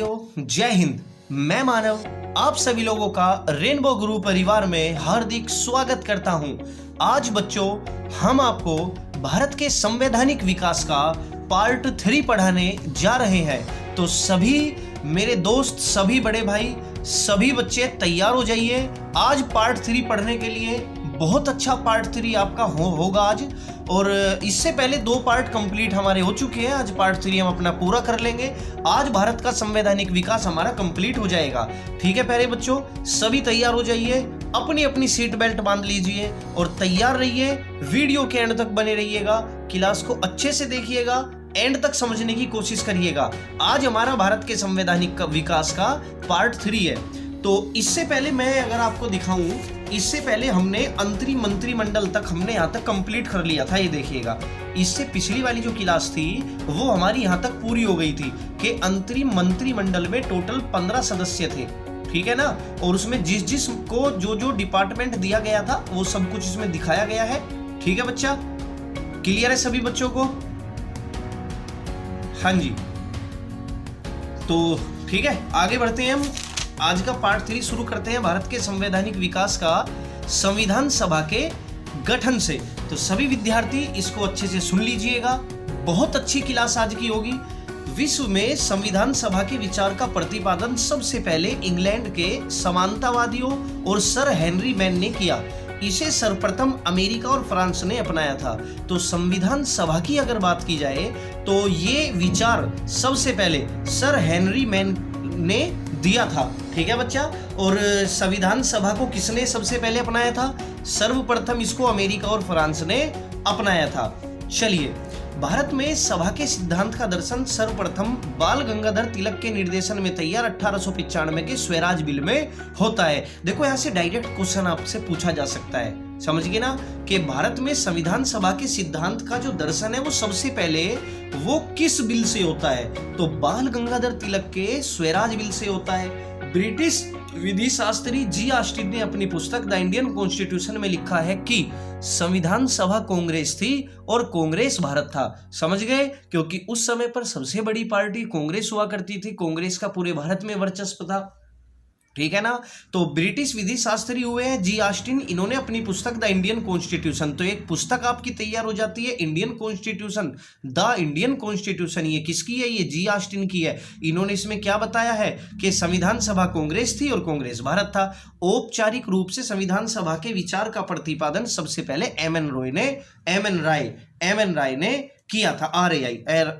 बच्चों, जय हिंद। मैं मानव आप सभी लोगों का रेनबो गुरु परिवार में हार्दिक स्वागत करता हूं। आज बच्चों हम आपको भारत के संवैधानिक विकास का पार्ट 3 पढ़ाने जा रहे हैं। तो सभी मेरे दोस्त, सभी बड़े भाई, सभी बच्चे तैयार हो जाइए। आज पार्ट 3 पढ़ने के लिए बहुत अच्छा पार्ट 3 आपका होगा आज। और इससे पहले 2 पार्ट कंप्लीट हमारे हो चुके हैं। आज पार्ट 3 हम अपना पूरा कर लेंगे। आज भारत का संवैधानिक विकास हमारा कंप्लीट हो जाएगा। ठीक है प्यारे बच्चों, सभी तैयार हो जाइए, अपनी अपनी सीट बेल्ट बांध लीजिए और तैयार रहिए। वीडियो के एंड तक बने रहिएगा, क्लास को अच्छे से देखिएगा, एंड तक समझने की कोशिश करिएगा। आज हमारा भारत के संवैधानिक विकास का पार्ट 3 है। तो इससे पहले मैं अगर आपको दिखाऊं, इससे पहले हमने अंतरिम मंत्रिमंडल तक हमने यहाँ तक कंप्लीट कर लिया था। ये देखिएगा, इससे पिछली वाली जो क्लास थी वो हमारी यहाँ तक पूरी हो गई थी कि अंतरिम मंत्रिमंडल में टोटल 15 सदस्य थे। ठीक है ना। और उसमें जिस को जो डिपार्टमेंट दिया गया था वो सब कुछ इसमें दिखाया गया है। ठीक है बच्चा, क्लियर है सभी बच्चों को? हाँ जी, तो ठीक है, आगे बढ़ते हैं हम। आज का पार्ट 3 शुरू करते हैं भारत के संवैधानिक विकास का संविधान सभा के गठन से। तो सभी विद्यार्थी इसको अच्छे से सुन लीजिएगा, बहुत अच्छी क्लास आज की होगी। विश्व में संविधान सभा के विचार का प्रतिपादन सबसे पहले इंग्लैंड के समानतावादियों और सर हेनरी मैन ने किया। इसे सर्वप्रथम अमेरिका और फ्रांस ने अपनाया था। तो संविधान सभा की अगर बात की जाए तो ये विचार सबसे पहले सर हेनरी मैन ने दिया था। ठीक है बच्चा। और संविधान सभा को किसने सबसे पहले अपनाया था? सर्वप्रथम इसको अमेरिका और फ्रांस ने अपनाया था। चलिए, भारत में सभा के सिद्धांत का दर्शन सर्वप्रथम बाल गंगाधर तिलक के निर्देशन में तैयार 1895 के स्वराज बिल में होता है। देखो, यहाँ से डायरेक्ट क्वेश्चन आपसे पूछा जा सकता है, समझ गए ना, कि भारत में संविधान सभा के सिद्धांत का जो दर्शन है वो सबसे पहले वो किस बिल से होता है? तो बाल गंगाधर तिलक के स्वराज बिल से होता है। ब्रिटिश विधि शास्त्री जी ऑस्टिन ने अपनी पुस्तक द इंडियन कॉन्स्टिट्यूशन में लिखा है कि संविधान सभा कांग्रेस थी और कांग्रेस भारत था। समझ गए? क्योंकि उस समय पर सबसे बड़ी पार्टी कांग्रेस हुआ करती थी, कांग्रेस का पूरे भारत में वर्चस्व था। ठीक है ना। तो ब्रिटिश विधि शास्त्री हुए हैं जी ऑस्टिन, इन्होंने अपनी पुस्तक द इंडियन कॉन्स्टिट्यूशन, तो एक पुस्तक आपकी तैयार हो जाती है Indian constitution, the Indian constitution. ये किसकी है? ये जी ऑस्टिन की है। इन्होंने इसमें क्या बताया है कि संविधान सभा कांग्रेस थी और कांग्रेस भारत था। औपचारिक रूप से संविधान सभा के विचार का प्रतिपादन सबसे पहले एम एन राय ने किया था। RAI,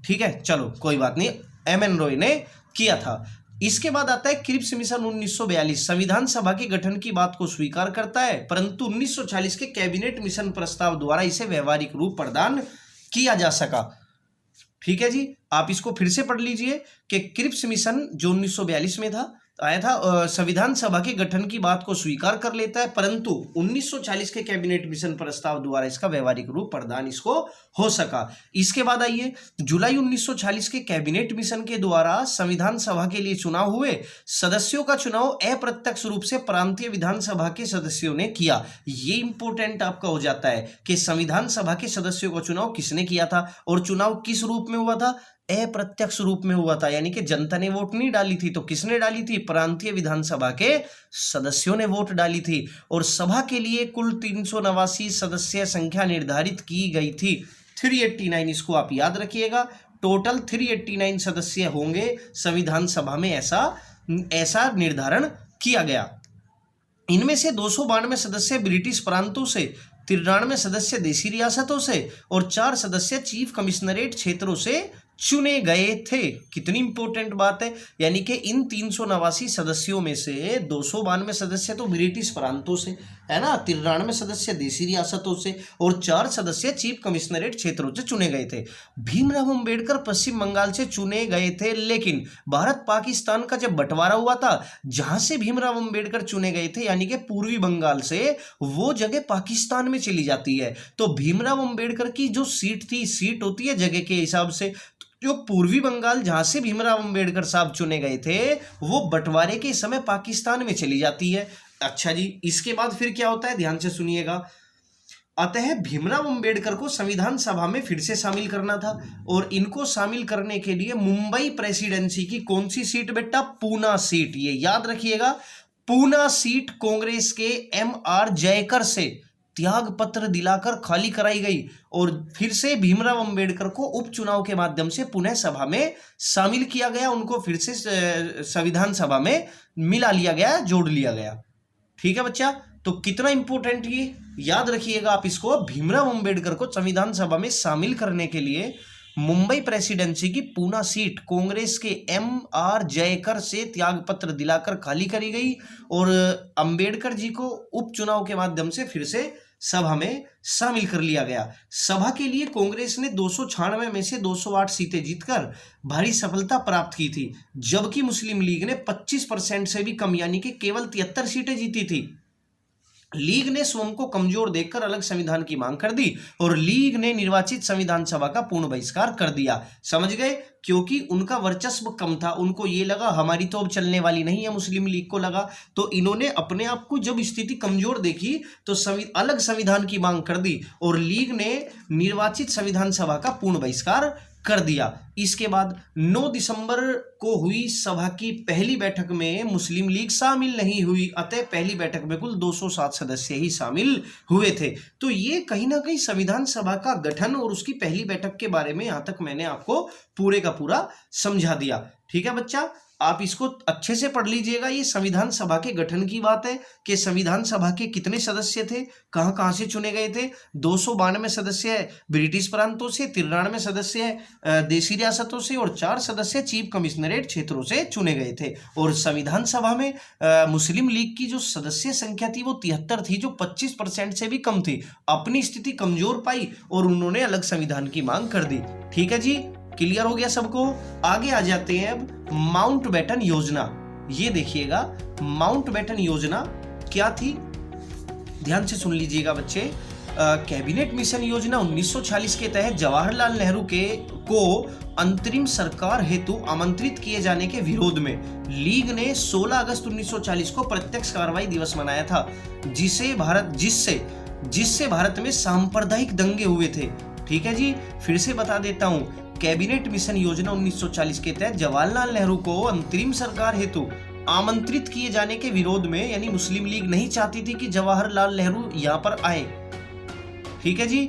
ठीक है, चलो कोई बात नहीं, एम एन रॉय ने किया था। इसके बाद आता है क्रिप्स मिशन 1942। संविधान सभा के गठन की बात को स्वीकार करता है, परंतु 1940 के कैबिनेट मिशन प्रस्ताव द्वारा इसे व्यवहारिक रूप प्रदान किया जा सका। ठीक है जी, आप इसको फिर से पढ़ लीजिए कि क्रिप्स मिशन जो 1942 में आया था, संविधान सभा के गठन की बात को स्वीकार कर लेता है, परंतु 1940 के कैबिनेट मिशन प्रस्ताव द्वारा इसका व्यवहारिक रूप प्रदान इसको हो सका। इसके बाद आइए, जुलाई 1940 के कैबिनेट मिशन के द्वारा संविधान सभा के लिए चुनाव हुए। सदस्यों का चुनाव अप्रत्यक्ष रूप से प्रांतीय विधानसभा के सदस्यों ने किया। ये इंपोर्टेंट आपका हो जाता है कि संविधान सभा के सदस्यों का चुनाव किसने किया था और चुनाव किस रूप में हुआ था? अप्रत्यक्ष रूप में हुआ था, यानी कि जनता ने वोट नहीं डाली थी। तो किसने डाली थी? प्रांतीय विधानसभा के सदस्यों ने वोट डाली थी। और सभा के लिए कुल 389 सदस्य संख्या निर्धारित की गई थी। 389, इसको आप याद रखिएगा, टोटल 389 सदस्य होंगे संविधान सभा में, ऐसा निर्धारण किया गया। इनमें से 292 सदस्य ब्रिटिश प्रांतों से, 93 सदस्य देशी रियासतों से और 4 सदस्य चीफ कमिश्नरेट क्षेत्रों से चुने गए थे। कितनी इंपॉर्टेंट बात है, यानी कि इन 389 सदस्यों में से 292 सदस्य तो ब्रिटिश प्रांतों से है ना, 93 सदस्य देशी रियासतों से और 4 सदस्य चीफ कमिश्नरेट क्षेत्रों से चुने गए थे। भीमराव अंबेडकर पश्चिम बंगाल से चुने गए थे, लेकिन भारत पाकिस्तान का जब बंटवारा हुआ था, जहां से भीमराव अंबेडकर चुने गए थे, यानी कि पूर्वी बंगाल से, वो जगह पाकिस्तान में चली जाती है। तो भीमराव अंबेडकर की जो सीट थी, सीट होती है जगह के हिसाब से, जो पूर्वी बंगाल जहां से भीमराव अंबेडकर साहब चुने गए थे वो बंटवारे के समय पाकिस्तान में चली जाती है। अच्छा जी, इसके बाद फिर क्या होता है, ध्यान से सुनिएगा। अतः भीमराव अंबेडकर को संविधान सभा में फिर से शामिल करना था, और इनको शामिल करने के लिए मुंबई प्रेसिडेंसी की कौन सी सीट बेटा? पूना सीट, ये याद रखिएगा, पूना सीट कांग्रेस के M.R. जयकर से त्याग पत्र दिलाकर खाली कराई गई, और फिर से भीमराव अंबेडकर को उपचुनाव के माध्यम से पुनः सभा में शामिल किया गया, उनको फिर से संविधान सभा में मिला लिया गया, जोड़ लिया गया। ठीक है बच्चा, तो कितना इंपॉर्टेंट ये याद रखिएगा आप इसको। भीमराव अंबेडकर को संविधान सभा में शामिल करने के लिए मुंबई प्रेसिडेंसी की पूना सीट कांग्रेस के M.R. जयकर से त्याग पत्र दिलाकर खाली करी गई, और अंबेडकर जी को उपचुनाव के माध्यम से फिर से सभा में शामिल कर लिया गया। सभा के लिए कांग्रेस ने 296 में से 208 सीटें जीतकर भारी सफलता प्राप्त की थी, जबकि मुस्लिम लीग ने 25% से भी कम यानी कि केवल 73 सीटें जीती थी। लीग ने स्वयं को कमजोर देखकर अलग संविधान की मांग कर दी, और लीग ने निर्वाचित संविधान सभा का पूर्ण बहिष्कार कर दिया। समझ गए? क्योंकि उनका वर्चस्व कम था, उनको ये लगा हमारी तो अब चलने वाली नहीं है, मुस्लिम लीग को लगा, तो इन्होंने अपने आप को जब स्थिति कमजोर देखी तो अलग संविधान की मांग कर दी, और लीग ने निर्वाचित संविधान सभा का पूर्ण बहिष्कार कर दिया। इसके बाद 9 दिसंबर को हुई सभा की पहली बैठक में मुस्लिम लीग शामिल नहीं हुई, अतः पहली बैठक में कुल 207 सदस्य ही शामिल हुए थे। तो ये कहीं ना कहीं संविधान सभा का गठन और उसकी पहली बैठक के बारे में यहां तक मैंने आपको पूरे का पूरा समझा दिया। ठीक है बच्चा, आप इसको अच्छे से पढ़ लीजिएगा। ये संविधान सभा के गठन की बात है कि संविधान सभा के कितने सदस्य थे, कहां कहां से चुने गए थे। 292 सदस्य ब्रिटिश प्रांतों से, 93 सदस्य देशी रियासतों से, और 4 सदस्य चीफ कमिश्नरेट क्षेत्रों से चुने गए थे। और संविधान सभा में मुस्लिम लीग की जो सदस्य संख्या थी वो 73 थी, जो 25% से भी कम थी। अपनी स्थिति कमजोर पाई और उन्होंने अलग संविधान की मांग कर दी। ठीक है जी, क्लियर हो गया सबको। आगे आ जाते हैं अब माउंटबेटन योजना। ये देखिएगा माउंटबेटन योजना क्या थी, ध्यान से सुन लीजिएगा बच्चे। कैबिनेट मिशन योजना 1946 के तहत जवाहरलाल नेहरू को अंतरिम सरकार हेतु आमंत्रित किए जाने के विरोध में लीग ने 16 अगस्त 1940 को प्रत्यक्ष कार्रवाई दिवस मनाया था, जिससे भारत में सांप्रदायिक दंगे हुए थे। ठीक है जी, फिर से बता देता हूं, कैबिनेट मिशन योजना 1940 के तहत जवाहरलाल नेहरू को अंतरिम सरकार हेतु आमंत्रित किए जाने के विरोध में, यानी मुस्लिम लीग नहीं चाहती थी कि जवाहरलाल नेहरू यहां पर आए। ठीक है जी,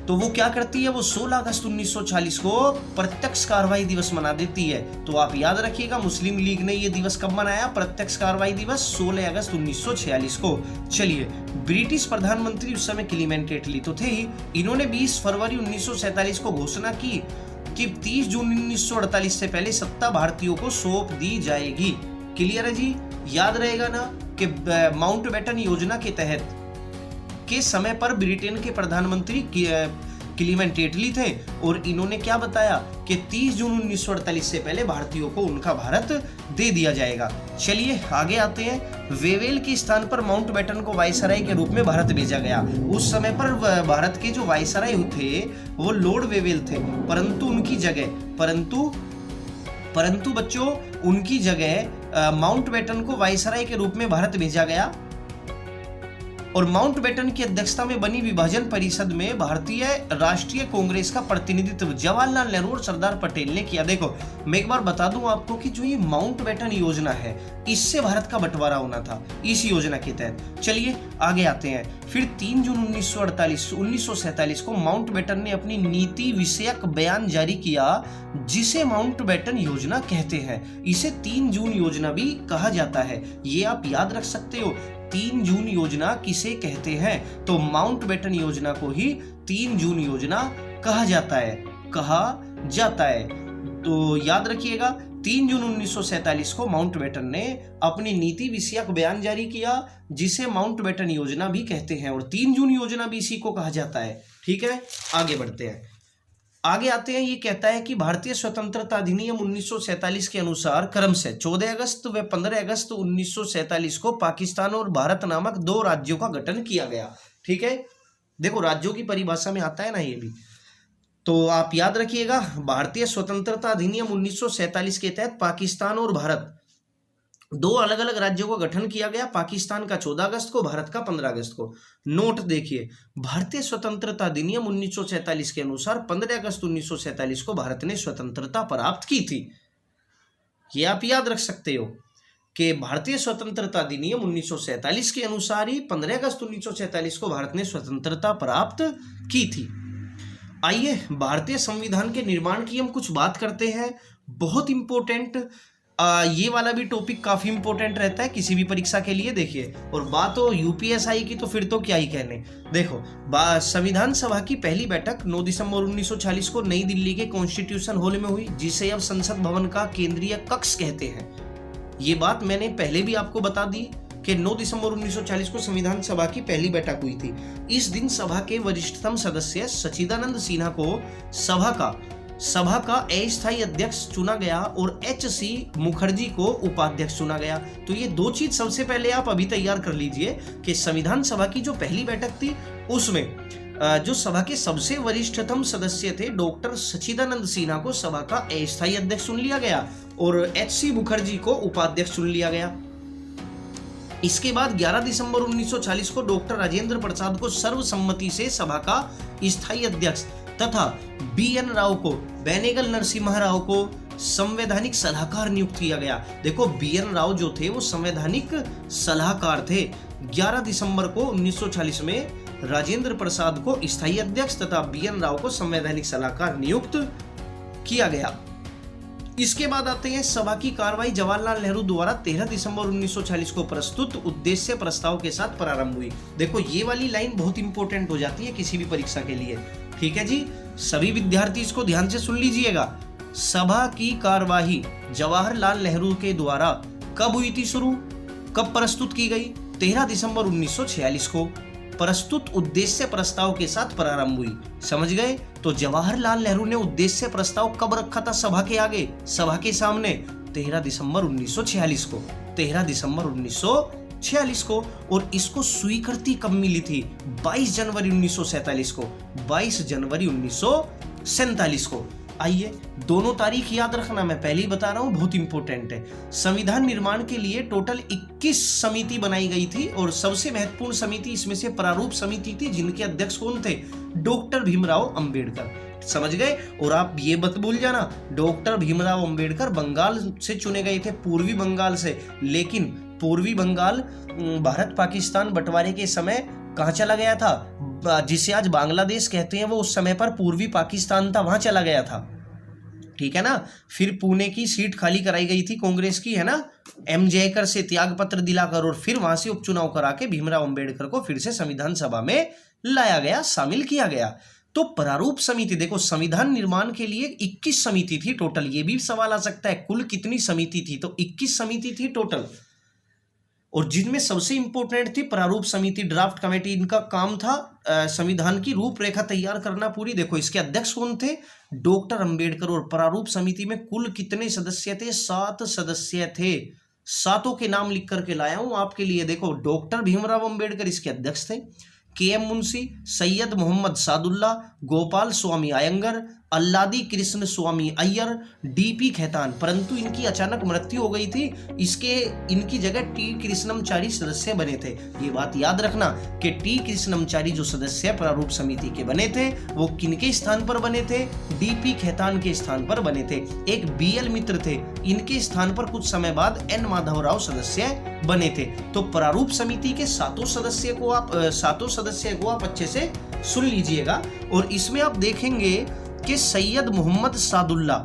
तो वो क्या करती है, वो 16 अगस्त 1940 को प्रत्यक्ष कार्रवाई दिवस मना देती है। तो आप याद रखिएगा मुस्लिम लीग ने ये दिवस कब मनाया, प्रत्यक्ष कार्रवाई दिवस 16 अगस्त 1946 को। चलिए, ब्रिटिश प्रधानमंत्री उस समय क्लीमेंट एटली तो थे ही। इन्होंने 20 फरवरी 1947 को घोषणा की कि 30 जून 1948 से पहले सत्ता भारतीयों को सौंप दी जाएगी। क्लियर है जी, याद रहेगा ना कि माउंटबेटन योजना के तहत के समय पर ब्रिटेन के प्रधानमंत्री क्लीमेंट एटली थे, और इन्होंने क्या बताया कि 30 जून 1948 से पहले भारतीयों को उनका भारत दे दिया जाएगा। चलिए आगे आते हैं। वेवेल के स्थान पर माउंटबेटन को वायसराय के रूप में भारत भेजा गया। उस समय पर भारत के जो वायसराय थे वो लॉर्ड वेवेल थे, परंतु बच्चों उनकी जगह माउंटबेटन को वायसराय के रूप में भारत भेजा गया, और माउंटबेटन की अध्यक्षता में बनी विभाजन परिषद में भारतीय राष्ट्रीय कांग्रेस का प्रतिनिधित्व जवाहरलाल नेहरू और सरदार पटेल ने किया। देखो, मैं एक बार बता दूं आपको कि जो ये माउंटबेटन योजना है, इससे भारत का बंटवारा होना था इस योजना के तहत। चलिए आगे आते हैं। फिर 3 जून 1947 को माउंटबेटन ने अपनी नीति विषयक बयान जारी किया, जिसे माउंटबेटन योजना कहते हैं। इसे 3 जून योजना भी कहा जाता है, ये आप याद रख सकते हो। 3 जून योजना किसे कहते हैं, तो माउंटबेटन योजना को ही 3 जून योजना कहा जाता है। तो याद रखिएगा, 3 जून 1947 को माउंटबेटन ने अपनी नीति विषयक बयान जारी किया, जिसे माउंटबेटन योजना भी कहते हैं, और 3 जून योजना भी इसी को कहा जाता है। ठीक है, आगे बढ़ते हैं। आगे आते हैं। ये कहता है कि भारतीय स्वतंत्रता अधिनियम 1947 के अनुसार क्रमशः 14 अगस्त व 15 अगस्त 1947 को पाकिस्तान और भारत नामक 2 राज्यों का गठन किया गया। ठीक है, देखो राज्यों की परिभाषा में आता है ना ये भी, तो आप याद रखिएगा। भारतीय स्वतंत्रता अधिनियम 1947 के तहत पाकिस्तान और भारत दो अलग अलग राज्यों का गठन किया गया, पाकिस्तान का 14 अगस्त को, भारत का 15 अगस्त को। नोट देखिए, भारतीय स्वतंत्रता अधिनियम 1947 के अनुसार 15 अगस्त 1947 को भारत ने स्वतंत्रता प्राप्त की थी। ये आप याद रख सकते हो कि भारतीय स्वतंत्रता अधिनियम 1947 के अनुसार ही 15 अगस्त 1947 को भारत ने स्वतंत्रता प्राप्त की थी। आइए भारतीय संविधान के निर्माण की हम कुछ बात करते हैं। बहुत इंपॉर्टेंट, ये वाला भी टॉपिक काफी इंपॉर्टेंट रहता है किसी भी परीक्षा के लिए। देखिए, और बात हो यूपीएसआई की तो फिर तो क्या ही कहने। देखो, संविधान सभा की पहली बैठक 9 दिसंबर 1940 को नई दिल्ली के कॉन्स्टिट्यूशन हॉल में हुई, जिसे अब संसद भवन का केंद्रीय कक्ष कहते हैं। ये बात मैंने पहले भी आपको बता दी कि 9 दिसंबर 1940 को संविधान सभा की पहली बैठक हुई थी। इस दिन सभा के वरिष्ठतम सदस्य सच्चिदानंद सिन्हा को सभा का अस्थायी अध्यक्ष चुना गया और एच.सी. मुखर्जी को उपाध्यक्ष चुना गया। तो ये दो चीज सबसे पहले आप अभी तैयार कर लीजिए कि संविधान सभा की जो पहली बैठक थी उसमें जो सभा के सबसे वरिष्ठतम सदस्य थे डॉक्टर सच्चिदानंद सिन्हा को सभा का अस्थायी अध्यक्ष चुन लिया गया और एच.सी. मुखर्जी को उपाध्यक्ष चुन लिया गया। इसके बाद 11 दिसंबर 1940 को डॉक्टर राजेंद्र प्रसाद को सर्वसम्मति से सभा का स्थायी अध्यक्ष तथा बी.एन. राव को, बेनेगल नरसिम्हा राव को संवैधानिक सलाहकार नियुक्त किया गया। देखो, बी.एन. राव जो थे वो संवैधानिक सलाहकार थे। 11 दिसंबर को 1940 में राजेंद्र प्रसाद को स्थायी अध्यक्ष तथा बी.एन. राव को संवैधानिक सलाहकार नियुक्त किया गया। इसके बाद आते हैं सभा की कार्रवाई जवाहरलाल नेहरू द्वारा 13 दिसंबर 1940 को प्रस्तुत उद्देश्य प्रस्ताव के साथ प्रारंभ हुई। देखो, ये वाली लाइन बहुत इंपॉर्टेंट हो जाती है किसी भी परीक्षा के लिए। ठीक है जी, सभी विद्यार्थी इसको ध्यान से सुन लीजिएगा। सभा की कार्यवाही जवाहरलाल नेहरू के द्वारा कब हुई थी शुरू, कब प्रस्तुत की गई? 13 दिसंबर 1946 को प्रस्तुत उद्देश्य प्रस्ताव के साथ प्रारंभ हुई। समझ गए? तो जवाहरलाल नेहरू ने उद्देश्य प्रस्ताव कब रखा था सभा के आगे, सभा के सामने? 13 दिसंबर 1946 को, 13 दिसंबर 1946 को। और इसको स्वीकृति कब मिली थी? 22 जनवरी 1947 को, 22 जनवरी 1947 को। आइए, दोनों तारीख याद रखना, मैं पहले ही बता रहा हूं, बहुत इंपॉर्टेंट है। संविधान निर्माण के लिए टोटल 21 समिति बनाई गई थी और सबसे महत्वपूर्ण समिति इसमें से प्रारूप समिति थी, जिनके अध्यक्ष कौन थे? डॉक्टर भीमराव अंबेडकर। समझ गए? और आप ये मत भूल जाना, डॉक्टर भीमराव अंबेडकर बंगाल से चुने गए थे, पूर्वी बंगाल से। लेकिन पूर्वी बंगाल भारत पाकिस्तान बंटवारे के समय कहाँ चला गया था? जिसे आज बांग्लादेश कहते हैं, वो उस समय पर पूर्वी पाकिस्तान था, वहां चला गया था। ठीक है ना? फिर पुणे की सीट खाली कराई गई थी कांग्रेस की, है ना, एम जयकर से त्याग पत्र दिलाकर, और फिर वहां से उपचुनाव करा के भीमराव अंबेडकर को फिर से संविधान सभा में लाया गया, शामिल किया गया। तो प्रारूप समिति, देखो, संविधान निर्माण के लिए 21 समिति थी टोटल। ये भी सवाल आ सकता है, कुल कितनी समिति थी? तो 21 समिति थी टोटल, और जिनमें सबसे इंपॉर्टेंट थी प्रारूप समिति, ड्राफ्ट कमेटी। इनका काम था संविधान की रूपरेखा तैयार करना पूरी। देखो, इसके अध्यक्ष कौन थे? डॉक्टर अंबेडकर। और प्रारूप समिति में कुल कितने सदस्य थे? 7 सदस्य थे। सातों के नाम लिख करके लाया हूं आपके लिए। देखो, डॉक्टर भीमराव अंबेडकर इसके अध्यक्ष थे, के.एम. मुंशी, सैयद मोहम्मद सादुल्ला, गोपाल स्वामी अयंगर, अल्लादी कृष्ण स्वामी अय्यर, डी.पी. खेतान। परंतु इनकी अचानक मृत्यु हो गई थी, इनकी जगह टी. कृष्णमचारी सदस्य बने थे। ये बात याद रखना कि टी. कृष्णमचारी जो सदस्य प्रारूप समिति के बने थे, वो किनके स्थान पर बने थे? डी.पी. खेतान के स्थान पर बने थे। एक बी.एल. मित्र थे, इनके स्थान पर कुछ समय बाद एन. माधवराव सदस्य बने थे। तो प्रारूप समिति के सातों सदस्य को आप अच्छे से सुन लीजिएगा। और इसमें आप देखेंगे कि सैयद मोहम्मद सादुल्ला,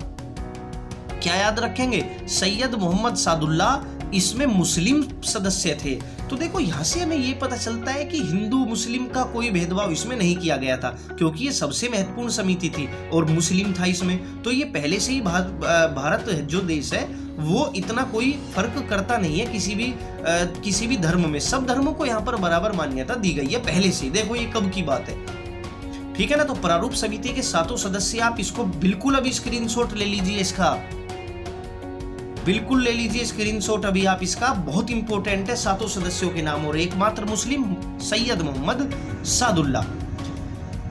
क्या याद रखेंगे? सैयद मोहम्मद सादुल्ला इसमें मुस्लिम सदस्य थे। तो देखो, यहां से हमें ये पता चलता है कि हिंदू मुस्लिम का कोई भेदभाव इसमें नहीं किया गया था, क्योंकि ये सबसे महत्वपूर्ण समिति थी और मुस्लिम था इसमें। तो ये पहले से ही भारत जो देश है वो इतना कोई फर्क करता नहीं है किसी भी धर्म में। सब धर्मों को यहाँ पर बराबर मान्यता दी गई है पहले से। देखो, ये कब की बात है, ठीक है ना? तो प्रारूप समिति के सातों सदस्य, आप इसको बिल्कुल अभी स्क्रीनशॉट ले लीजिए, इसका बिल्कुल ले लीजिए स्क्रीनशॉट अभी आप इसका। बहुत इंपॉर्टेंट है, सातों सदस्यों के नाम और एकमात्र मुस्लिम सैयद मोहम्मद सादुल्ला।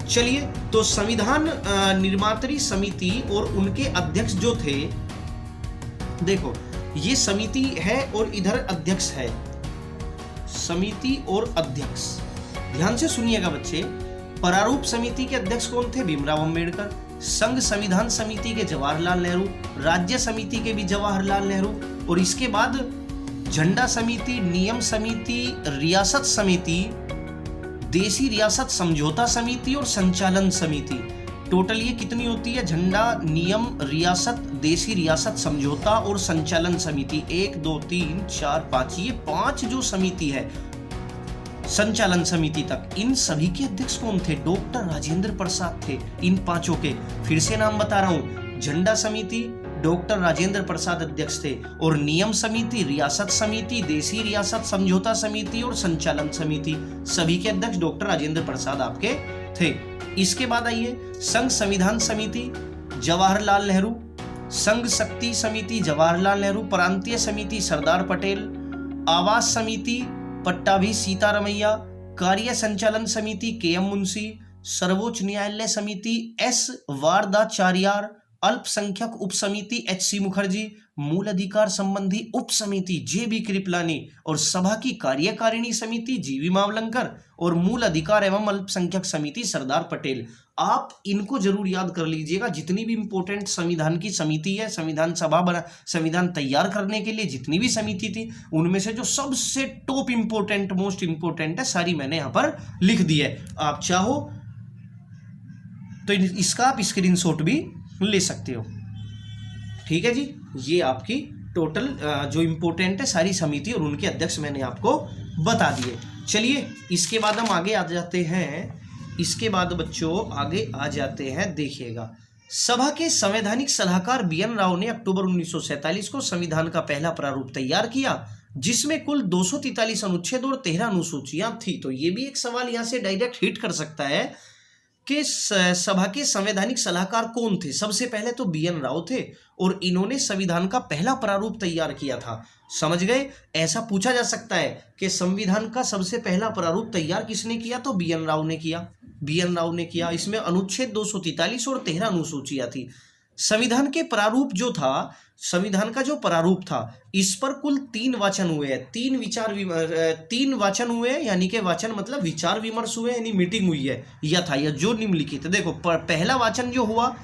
चलिए, तो संविधान निर्मात्री समिति और उनके अध्यक्ष जो थे, देखो, ये समिति है और इधर अध्यक्ष है, समिति और अध्यक्ष। ध्यान से सुनिएगा बच्चे, प्रारूप समिति के अध्यक्ष कौन थे? भीमराव अंबेडकर। संघ संविधान समिति के जवाहरलाल नेहरू, राज्य समिति के भी जवाहरलाल नेहरू, और इसके बाद झंडा समिति, नियम समिति, रियासत समिति, देशी रियासत समझौता समिति और संचालन समिति। टोटल ये कितनी होती है? झंडा, नियम, रियासत, देशी रियासत समझौता और संचालन समिति, 1 2 3 4 5, ये 5 जो समिति है संचालन समिति तक, इन सभी के अध्यक्ष कौन थे? डॉक्टर राजेंद्र प्रसाद थे। इन 5 के फिर से नाम बता रहा हूं, झंडा समिति डॉक्टर राजेंद्र प्रसाद अध्यक्ष थे, और नियम समिति, रियासत समिति, देशी रियासत समझौता समिति और संचालन समिति, सभी के अध्यक्ष डॉक्टर राजेंद्र प्रसाद आपके थे। इसके बाद आइए, संघ संविधान समिति जवाहरलाल नेहरू, संघ शक्ति समिति जवाहरलाल नेहरू, प्रांतीय समिति सरदार पटेल, आवास समिति पट्टाभी सीतारमैया, कार्य संचालन समिति के.एम. मुंशी, सर्वोच्च न्यायालय समिति एस. वारदाचार्यार, अल्पसंख्यक उप समिति एच.सी. मुखर्जी, मूल अधिकार संबंधी उप समिति जे.बी. कृपलानी, और सभा की कार्यकारिणी समिति जी.वी. मावलंकर, और मूल अधिकार एवं अल्पसंख्यक समिति सरदार पटेल। आप इनको जरूर याद कर लीजिएगा। जितनी भी इंपॉर्टेंट संविधान की समिति है, संविधान सभा बना, संविधान तैयार करने के लिए जितनी भी समिति थी, उनमें से जो सबसे टॉप इंपॉर्टेंट, मोस्ट इंपॉर्टेंट है, सारी मैंने यहाँ पर लिख दी है। आप चाहो तो इसका आप स्क्रीनशॉट भी ले सकते हो। ठीक है जी, ये आपकी टोटल जो इंपॉर्टेंट है सारी समिति और उनके अध्यक्ष मैंने आपको बता दिए। चलिए इसके बाद हम आगे आ जाते हैं। इसके बाद बच्चों आगे आ जाते हैं, देखिएगा। सभा के संवैधानिक सलाहकार बी.एन. राव ने अक्टूबर 1947 को संविधान का पहला प्रारूप तैयार किया, जिसमें कुल 243 अनुच्छेद और 13 अनुसूचियां थी। तो ये भी एक सवाल यहां से डायरेक्ट हिट कर सकता है कि सभा के संवैधानिक सलाहकार कौन थे। सबसे पहले तो बी.एन. राव थे और इन्होंने संविधान का पहला प्रारूप तैयार किया था। समझ गए? ऐसा पूछा जा सकता है कि संविधान का सबसे पहला प्रारूप तैयार किसने किया? तो बी.एन. राव ने किया। बी.एन. राव ने किया। इसमें अनुच्छेद 243 और 13 अनुसूचियां थी। संविधान के प्रारूप जो था, संविधान का जो प्रारूप था, इस पर कुल 3 वाचन हुए हैं। 3 वाचन हुए हैं, यानी कि वाचन मतलब विचार विमर्श हुए, यानी मीटिंग हुई है। यह था, यह जो निम्नलिखित। देखो, पहला वाचन जो हुआ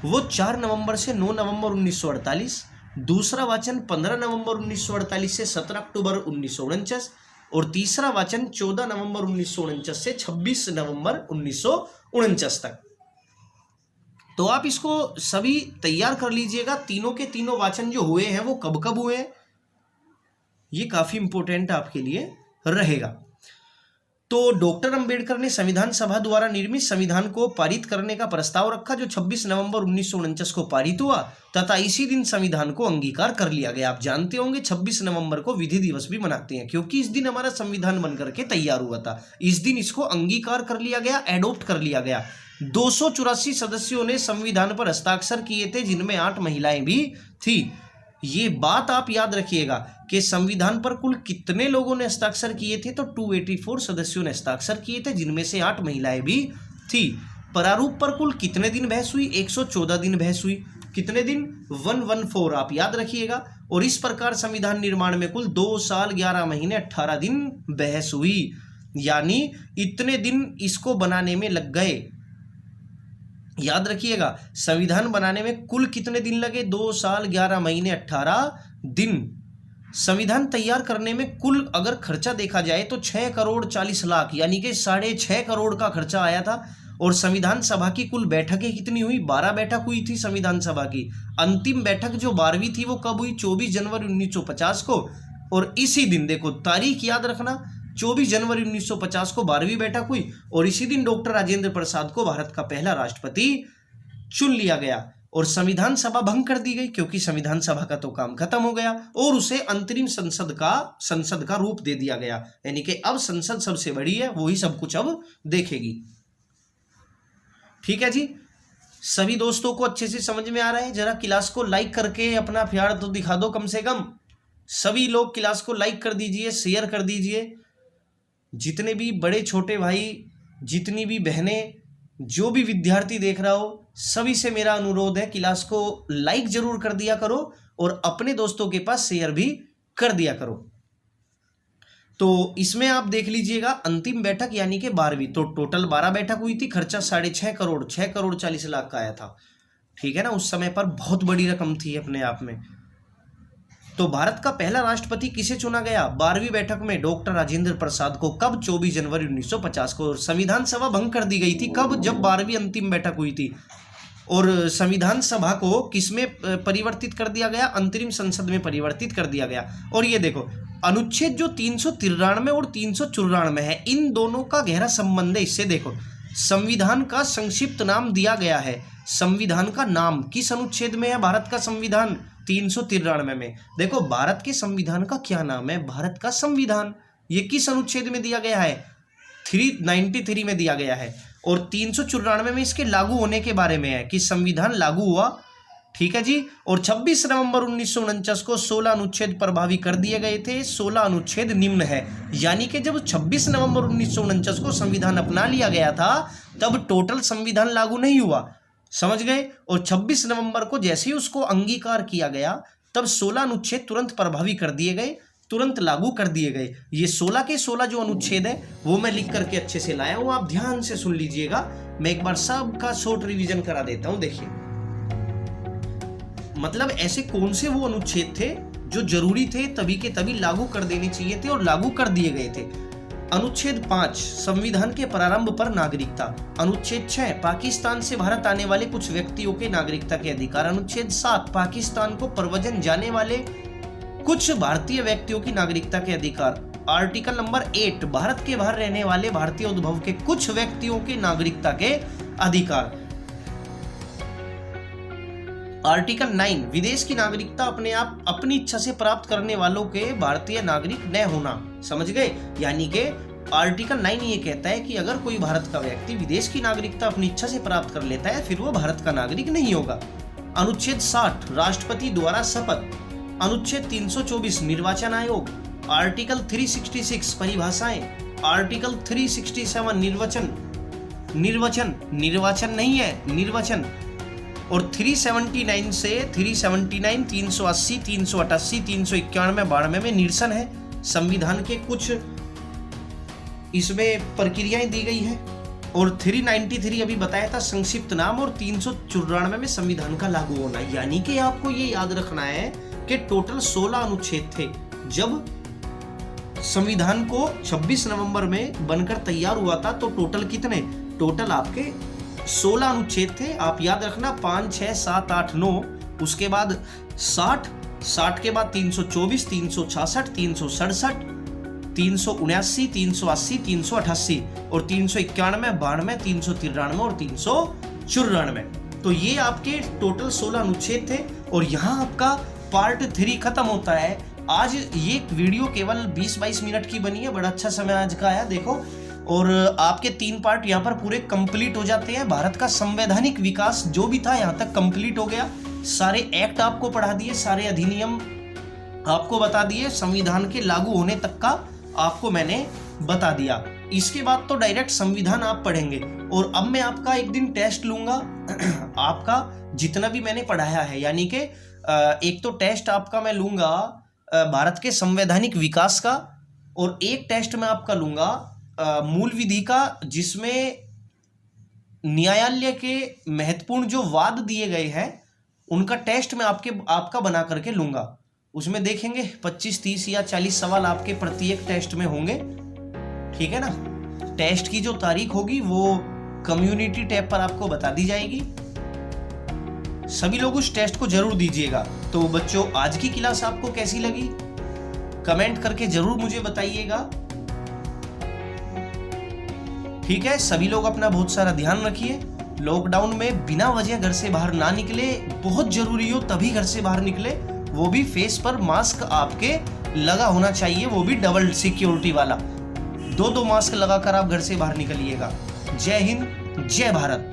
वो 4 नवंबर से 9 नवंबर 1948, दूसरा वाचन 15 नवंबर 1948 से 17 अक्टूबर 1949, और तीसरा वाचन 14 नवंबर 1949 से 26 नवंबर 1949 तक। तो आप इसको सभी तैयार कर लीजिएगा। तीनों के तीनों वाचन जो हुए हैं वो कब कब हुए हैं, ये काफी इंपॉर्टेंट आपके लिए रहेगा। तो डॉक्टर अंबेडकर ने संविधान सभा द्वारा निर्मित संविधान को पारित करने का प्रस्ताव रखा, जो 26 नवंबर 1949 को पारित हुआ, तथा इसी दिन संविधान को अंगीकार कर लिया गया। आप जानते होंगे 26 नवंबर को विधि दिवस भी मनाते हैं, क्योंकि इस दिन हमारा संविधान बनकर के तैयार हुआ था। इस दिन इसको अंगीकार कर लिया गया, एडॉप्ट कर लिया गया। 284 सदस्यों ने संविधान पर हस्ताक्षर किए थे, जिनमें 8 महिलाएं भी थी। ये बात आप याद रखिएगा कि संविधान पर कुल कितने लोगों ने हस्ताक्षर किए थे, तो 284 सदस्यों ने हस्ताक्षर किए थे, जिनमें से 8 महिलाएं भी थी। प्रारूप पर कुल कितने दिन बहस हुई? 114 दिन बहस हुई। कितने दिन? 114, आप याद रखिएगा। और इस प्रकार संविधान निर्माण में कुल 2 साल 11 महीने 18 दिन बहस हुई, यानी इतने दिन इसको बनाने में लग गए। याद रखिएगा, संविधान बनाने में कुल कितने दिन लगे? 2 साल 11 महीने 18 दिन। संविधान तैयार करने में कुल अगर खर्चा देखा जाए तो 6 करोड़ 40 लाख, यानी कि 6.5 करोड़ का खर्चा आया था। और संविधान सभा की कुल बैठकें कितनी हुई? 12 बैठक हुई थी संविधान सभा की। अंतिम बैठक जो 12वीं थी वो कब हुई? 24 जनवरी 1950 को। और इसी दिन, देखो तारीख याद रखना, 24 जनवरी 1950 को 12वीं बैठक हुई, और इसी दिन डॉक्टर राजेंद्र प्रसाद को भारत का पहला राष्ट्रपति चुन लिया गया। और संविधान सभा भंग कर दी गई, क्योंकि संविधान सभा का तो काम खत्म हो गया, और उसे अंतरिम संसद का रूप दे दिया गया। यानी कि अब संसद सबसे बड़ी है, वही सब कुछ अब देखेगी। ठीक है जी, सभी दोस्तों को अच्छे से समझ में आ रहा है? जरा क्लास को लाइक करके अपना प्यार तो दिखा दो कम से कम। सभी लोग क्लास को लाइक कर दीजिए, शेयर कर दीजिए। जितने भी बड़े छोटे भाई, जितनी भी बहनें, जो भी विद्यार्थी देख रहा हो, सभी से मेरा अनुरोध है, क्लास को लाइक जरूर कर दिया करो और अपने दोस्तों के पास शेयर भी कर दिया करो। तो इसमें आप देख लीजिएगा अंतिम बैठक यानी कि 12वीं, तो टोटल 12 बैठक हुई थी, खर्चा 6.5 करोड़ 6 करोड़ 40 लाख का आया था। ठीक है ना, उस समय पर बहुत बड़ी रकम थी अपने आप में। तो भारत का पहला राष्ट्रपति किसे चुना गया 12वीं बैठक में? डॉक्टर राजेंद्र प्रसाद को। कब? 24 जनवरी 1950 को। संविधान सभा भंग कर दी गई थी कब? जब 12वीं अंतिम बैठक हुई थी। और संविधान सभा को किसमें परिवर्तित कर दिया गया? अंतरिम संसद में परिवर्तित कर दिया गया। और ये देखो अनुच्छेद जो 393 और 394 है, इन दोनों का गहरा संबंध है। इससे देखो संविधान का संक्षिप्त नाम दिया गया है। संविधान का नाम किस अनुच्छेद में है? भारत का संविधान 393 में। देखो भारत के संविधान का क्या नाम है? भारत का संविधान। ये किस अनुच्छेद में दिया गया है? 393 में दिया गया है। और 394 में इसके लागू होने के बारे में है कि संविधान लागू हुआ। ठीक है जी। और 26 नवंबर 1949 को 16 अनुच्छेद प्रभावी कर दिए गए थे। 16 अनुच्छेद निम्न है, यानी कि जब 26 नवंबर 1949 को संविधान अपना लिया गया था तब टोटल संविधान लागू नहीं हुआ, समझ गए। और 26 नवंबर को जैसे ही उसको अंगीकार किया गया तब 16 अनुच्छेद तुरंत प्रभावी कर दिए गए, तुरंत लागू कर दिए गए। ये 16 के 16 जो अनुच्छेद है वो मैं लिख करके अच्छे से लाया हूं, आप ध्यान से सुन लीजिएगा। मैं एक बार सबका शॉर्ट रिवीजन करा देता हूं। देखिए मतलब ऐसे कौन से वो अनुच्छेद थे जो जरूरी थे, तभी के तभी लागू कर देने चाहिए थे और लागू कर दिए गए थे। अनुच्छेद 5 संविधान के प्रारंभ पर नागरिकता। अनुच्छेद 6 पाकिस्तान से भारत आने वाले कुछ व्यक्तियों के नागरिकता के अधिकार। अनुच्छेद 7 पाकिस्तान को प्रव्रजन जाने वाले कुछ भारतीय व्यक्तियों की नागरिकता के अधिकार। आर्टिकल नंबर 8 भारत के बाहर रहने वाले भारतीय उद्भव के कुछ व्यक्तियों के नागरिकता के अधिकार। आर्टिकल 9 विदेश की नागरिकता अपने आप अपनी इच्छा से प्राप्त करने वालों के भारतीय नागरिक न होना, समझ गए। यानी कि आर्टिकल 9 ये कहता है कि अगर कोई भारत का व्यक्ति विदेश की नागरिकता अपनी इच्छा से प्राप्त कर लेता है फिर वो भारत का नागरिक नहीं होगा। अनुच्छेद 60 राष्ट्रपति द्वारा शपथ। अनुच्छेद 324 निर्वाचन आयोग। आर्टिकल 366 परिभाषाएं। आर्टिकल 367 निर्वाचन नहीं है, निर्वाचन। और 379 से 379, 380, 388, 391, 92 में निरसन है। संविधान के कुछ इसमें प्रक्रियाएं दी गई है। और 393 अभी बताया था संक्षिप्त नाम, और 394 में संविधान का लागू होना। यानी कि आपको ये याद रखना है कि टोटल 16 अनुच्छेद थे जब संविधान को 26 नवंबर में बनकर तैयार हुआ था। तो टोटल कितने? टोटल आपके 16 अनुच्छेद थे। आप याद रखना 5, 6, 7, 8, 9, उसके बाद 60 के बाद 324, 366, 367, 379, 380, 388 और 391, 92, 393 और 394। तो ये आपके टोटल 16 अनुच्छेद थे। और यहाँ आपका पार्ट 3 खत्म होता है। आज ये वीडियो केवल 20-22 मिनट की बनी है, बड़ा अच्छा समय आज का आया देखो। और आपके 3 पार्ट यहाँ पर पूरे कंप्लीट हो जाते हैं। भारत का संवैधानिक विकास जो भी था यहाँ तक कंप्लीट हो गया। सारे एक्ट आपको पढ़ा दिए, सारे अधिनियम आपको बता दिए, संविधान के लागू होने तक का आपको मैंने बता दिया। इसके बाद तो डायरेक्ट संविधान आप पढ़ेंगे। और अब मैं आपका एक दिन टेस्ट लूंगा आपका जितना भी मैंने पढ़ाया है, यानी कि एक तो टेस्ट आपका मैं लूंगा भारत के संवैधानिक विकास का, और एक टेस्ट मैं आपका लूंगा मूल विधि का, जिसमें न्यायालय के महत्वपूर्ण जो वाद दिए गए हैं उनका टेस्ट मैं आपका बना करके लूंगा। उसमें देखेंगे 25, 30 या 40 सवाल आपके प्रत्येक टेस्ट में होंगे, ठीक है ना। टेस्ट की जो तारीख होगी वो कम्युनिटी टैब पर आपको बता दी जाएगी। सभी लोग उस टेस्ट को जरूर दीजिएगा। तो बच्चों, आज की क्लास आपको कैसी लगी कमेंट करके जरूर मुझे बताइएगा, ठीक है। सभी लोग अपना बहुत सारा ध्यान रखिए। लॉकडाउन में बिना वजह घर से बाहर ना निकले, बहुत जरूरी हो तभी घर से बाहर निकले, वो भी फेस पर मास्क आपके लगा होना चाहिए, वो भी डबल सिक्योरिटी वाला। 2 मास्क लगाकर आप घर से बाहर निकलिएगा। जय हिंद, जय भारत।